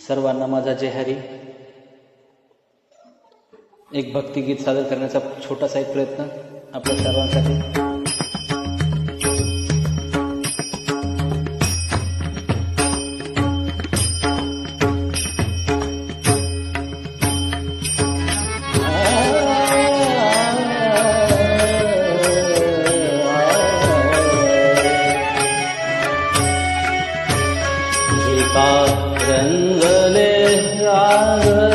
सर्वांना माझा जय हरी. एक भक्तिगीत सादर करण्याचा छोटासा एक प्रयत्न आपल्या सर्वांसाठी. रंगले राग